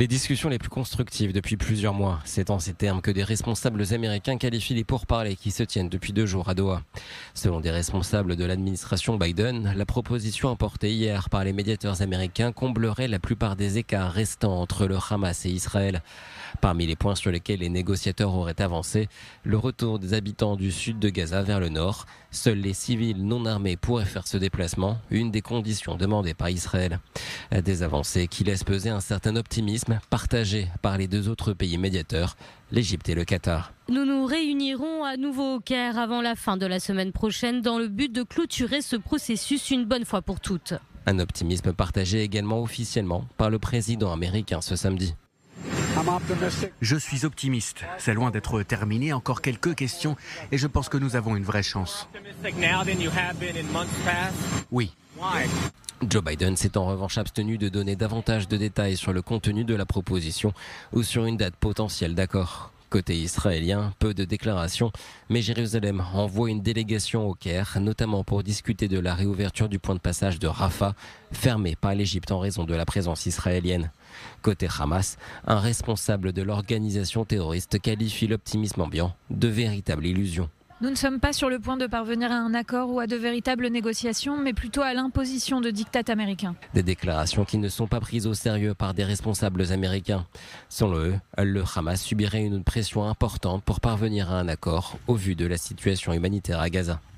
Les discussions les plus constructives depuis plusieurs mois, c'est en ces termes que des responsables américains qualifient les pourparlers qui se tiennent depuis 2 jours à Doha. Selon des responsables de l'administration Biden, la proposition apportée hier par les médiateurs américains comblerait la plupart des écarts restants entre le Hamas et Israël. Parmi les points sur lesquels les négociateurs auraient avancé, le retour des habitants du sud de Gaza vers le nord. Seuls les civils non armés pourraient faire ce déplacement, une des conditions demandées par Israël. Des avancées qui laissent peser un certain optimisme partagé par les deux autres pays médiateurs, l'Égypte et le Qatar. Nous nous réunirons à nouveau au Caire avant la fin de la semaine prochaine dans le but de clôturer ce processus une bonne fois pour toutes. Un optimisme partagé également officiellement par le président américain ce samedi. Je suis optimiste. C'est loin d'être terminé. Encore quelques questions et je pense que nous avons une vraie chance. Oui. Joe Biden s'est en revanche abstenu de donner davantage de détails sur le contenu de la proposition ou sur une date potentielle d'accord. Côté israélien, peu de déclarations, mais Jérusalem envoie une délégation au Caire, notamment pour discuter de la réouverture du point de passage de Rafah, fermé par l'Égypte en raison de la présence israélienne. Côté Hamas, un responsable de l'organisation terroriste qualifie l'optimisme ambiant de véritable illusion. Nous ne sommes pas sur le point de parvenir à un accord ou à de véritables négociations, mais plutôt à l'imposition de diktats américains. Des déclarations qui ne sont pas prises au sérieux par des responsables américains. Selon eux, le Hamas subirait une pression importante pour parvenir à un accord au vu de la situation humanitaire à Gaza.